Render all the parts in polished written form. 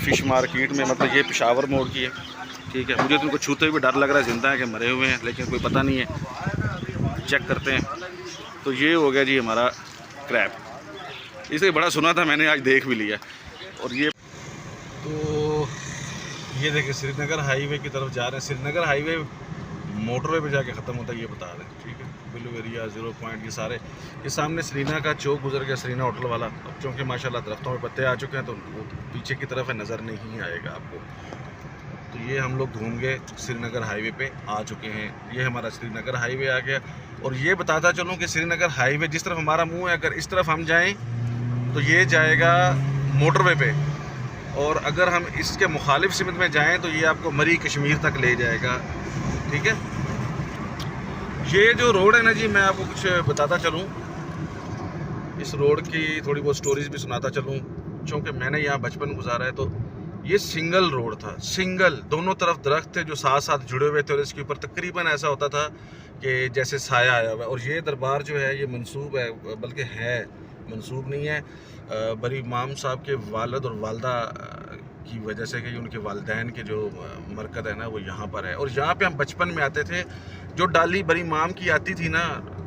Fish market में, मतलब ये पेशावर मोड़ की है, ठीक है। मुझे तो उनको छूते हुए डर लग रहा है, ज़िंदा है कि मरे हुए हैं, लेकिन कोई पता नहीं है, चेक करते हैं। तो ये हो गया जी हमारा क्रैब, इसे बड़ा सुना था मैंने, आज देख भी लिया। और ये तो ये देखिए श्रीनगर हाईवे की तरफ जा रहे हैं। श्रीनगर हाईवे मोटरवे पे जाके ख़त्म होता है, ये बता रहे हैं, ठीक है। ब्लू एरिया, 0 पॉइंट, ये सारे, ये सामने सरीना का चौक गुजर गया, सरीना होटल वाला। अब चूँकि माशाल्लाह दरख्तों में पत्ते आ चुके हैं तो वो पीछे की तरफ है, नज़र नहीं आएगा आपको। तो ये हम लोग घूम गए, श्रीनगर हाईवे पे आ चुके हैं। ये हमारा श्रीनगर हाईवे आ गया। और ये बताता चलूँ कि श्रीनगर हाईवे जिस तरफ हमारा मुँह है, अगर इस तरफ हम जाएँ तो ये जाएगा मोटरवे पे, और अगर हम इसके मुखालिफ सिमत में जाएं तो ये आपको मरी कश्मीर तक ले जाएगा, ठीक है। ये जो रोड है ना जी, मैं आपको कुछ बताता चलूं, इस रोड की थोड़ी बहुत स्टोरीज भी सुनाता चलूं, क्योंकि मैंने यहाँ बचपन गुजारा है। तो ये सिंगल रोड था, सिंगल, दोनों तरफ दरख्त थे जो साथ साथ जुड़े हुए थे, और इसके ऊपर तकरीबन ऐसा होता था कि जैसे साया आया हुआ है। और ये दरबार जो है ये मंसूब है, बल्कि है, मंसूब नहीं है, बरी इमाम साहब के वालिद और वालदा की वजह से कि उनके वालिदैन के जो मरकज़ है ना वो यहाँ पर है। और यहाँ पे हम बचपन में आते थे, जो डाली बरी इमाम की आती थी ना,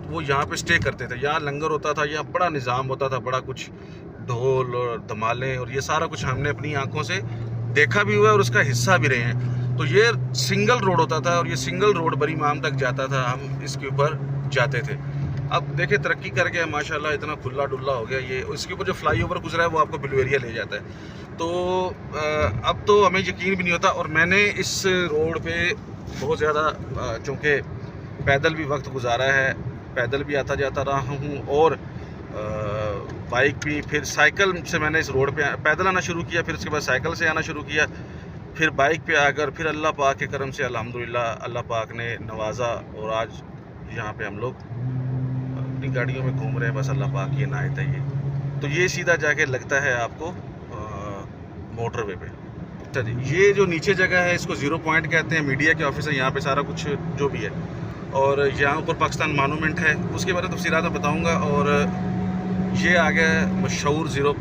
वो यहाँ पे स्टे करते थे। यहाँ लंगर होता था, यहाँ बड़ा निज़ाम होता था, बड़ा कुछ ढोल और धमालें और ये सारा कुछ हमने अपनी आँखों से देखा भी हुआ है और उसका हिस्सा भी रहे हैं। तो ये सिंगल रोड होता था, और ये सिंगल रोड बरी इमाम तक जाता था, हम इसके ऊपर जाते थे। अब देखिए तरक्की कर गया माशाल्लाह, इतना खुला डुल्ला हो गया ये। इसके ऊपर जो फ्लाईओवर गुजरा है वो आपको ब्लू एरिया ले जाता है। तो अब तो हमें यकीन भी नहीं होता। और मैंने इस रोड पे बहुत ज़्यादा चूँकि पैदल भी वक्त गुजारा है, पैदल भी आता जाता रहा हूँ, और बाइक भी, फिर साइकिल से मैंने इस रोड पे पैदल आना शुरू किया, फिर उसके बाद साइकिल से आना शुरू किया, फिर बाइक पे आकर, फिर अल्लाह पाक के करम से अल्हम्दुलिल्लाह अल्लाह पाक ने नवाजा, और आज यहाँ पे हम लोग अपनी गाड़ियों में घूम रहे हैं। बस अल्लाह पाक की इनायत है ये। तो ये सीधा जाके लगता है आपको मोटरवे पे। अच्छा जी, ये जो नीचे जगह है इसको 0 पॉइंट कहते हैं, मीडिया के ऑफिस है यहाँ पे, सारा कुछ जो भी है। और यहाँ ऊपर पाकिस्तान मॉन्यूमेंट है, उसके बारे में तफसीलात मैं बताऊँगा। और ये आ गया मशहूर 0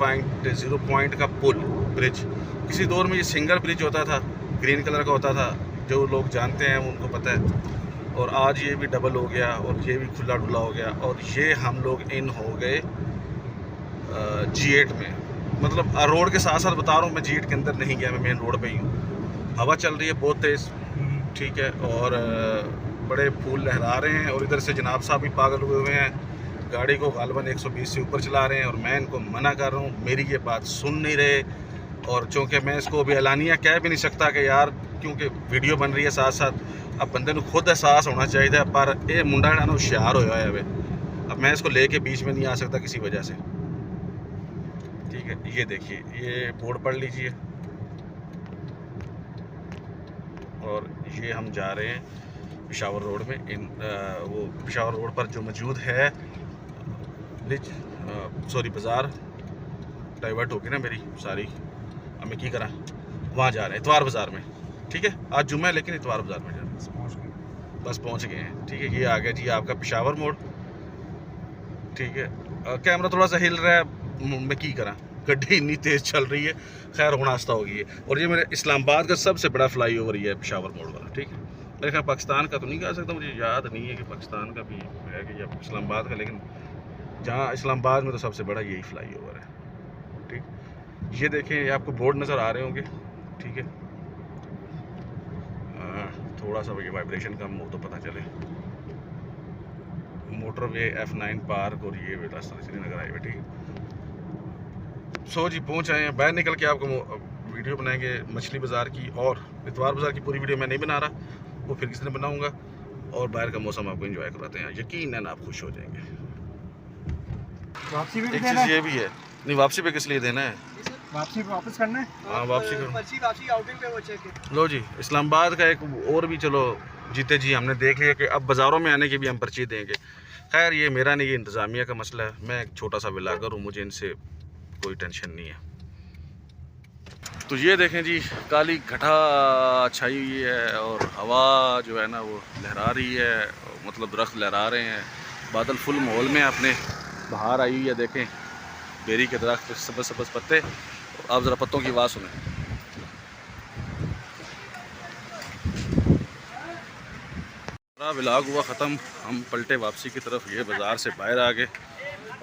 पॉइंट का पुल, ब्रिज। किसी दौर में ये सिंगल ब्रिज होता था, ग्रीन कलर का होता था, जो लोग जानते हैं उनको पता है। और आज ये भी डबल हो गया, और ये भी खुला डुला हो गया। और ये हम लोग इन हो गए G8 में, मतलब रोड के साथ साथ बता रहा हूँ, मैं G8 के अंदर नहीं गया, मैं मेन रोड पे ही हूँ। हवा चल रही है बहुत तेज़, ठीक है, और बड़े फूल लहरा रहे हैं। और इधर से जनाब साहब भी पागल हुए हुए हैं, गाड़ी को गालबन 120 से ऊपर चला रहे हैं, और मैं इनको मना कर रहा हूँ, मेरी ये बात सुन नहीं रहे। और चूँकि मैं इसको अभी एलानिया कह भी नहीं सकता कि यार, क्योंकि वीडियो बन रही है साथ साथ, अब बंदे को खुद एहसास होना चाहिए। पर ये मुंडा है ना होशियार होया है, अब मैं इसको लेके बीच में नहीं आ सकता किसी वजह से, ठीक है। ये देखिए, ये बोर्ड पढ़ लीजिए। और ये हम जा रहे हैं पेशावर रोड में, वो पेशावर रोड पर जो मौजूद है ब्रिज, सॉरी बाज़ार डाइवर्ट होगी ना मेरी सारी, अब मैं की करा, वहाँ जा रहे हैं इतवार बाज़ार में, ठीक है। आज जुम्मा है लेकिन इतवार बाज़ार में जा रहे हैं, बस पहुँच गए हैं, ठीक है। ये आ गया जी आपका पेशावर मोड़, ठीक है। कैमरा थोड़ा सा हिल रहा है, मैं की करा, गड्डी इतनी तेज़ चल रही है, खैर होना आस्ता होगी है। और ये मेरे इस्लामाबाद का सबसे बड़ा फ्लाई ओवर ये है पेशावर मोड़ वाला, ठीक है। मेरे ख्याल पाकिस्तान का तो नहीं कह सकता, मुझे याद नहीं है कि पाकिस्तान का भी है कि या इस्लामाबाद का, लेकिन जहाँ इस्लामाबाद में तो सबसे बड़ा यही फ्लाई ओवर है, ठीक। ये देखें, ये आपको बोर्ड नज़र आ रहे होंगे, ठीक है। थोड़ा सा ये वाइब्रेशन कम हो तो पता चले। मोटरवे F9 पार्क, और ये रास्ता श्रीनगर हाईवे, ठीक है। सो जी पहुंच आए हैं, बाहर निकल के आपको वीडियो बनाएंगे मछली बाज़ार की, और इतवार बाज़ार की पूरी वीडियो मैं नहीं बना रहा, वो फिर किसी ने बनाऊंगा। और बाहर का मौसम आपको एंजॉय कराते हैं, यकीनन आप खुश हो जाएंगे। वापसी भी एक चीज़ ये भी है, नहीं वापसी पे किस लिए देना है, वापसी वापस करना है। हाँ वापसी करो, वापसी आउटिंग पे वो चेक है। लो जी। इस्लामाबाद का एक और भी, चलो जीते जी हमने देख लिया कि अब बाज़ारों में आने की भी हम पर्ची देंगे। खैर ये मेरा नहीं, ये इंतज़ामिया का मसला है, मैं एक छोटा सा व्लॉगर हूँ, मुझे इनसे कोई टेंशन नहीं है। तो ये देखें जी, काली घटा छाई हुई है, और हवा जो है ना वो लहरा रही है, मतलब दरख्त लहरा रहे हैं, बादल फुल माहौल में अपने बाहर आई हुई है। देखें बेरी के दरख्त, सबज सबज पत्ते। आप ज़रा पत्तों की आवाज़ सुनें। व्लॉग हुआ ख़त्म, हम पलटे वापसी की तरफ। ये बाज़ार से बाहर आ गए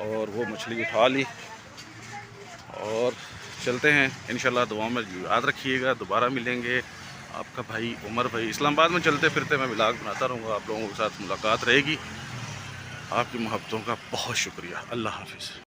और वो मछली उठा ली और चलते हैं। इंशाल्लाह दुआ में याद रखिएगा, दोबारा मिलेंगे। आपका भाई उमर भाई इस्लामाबाद में चलते फिरते मैं व्लॉग बनाता रहूँगा, आप लोगों के साथ मुलाकात रहेगी। आपकी मोहब्बतों का बहुत शुक्रिया। अल्लाह हाफिज़।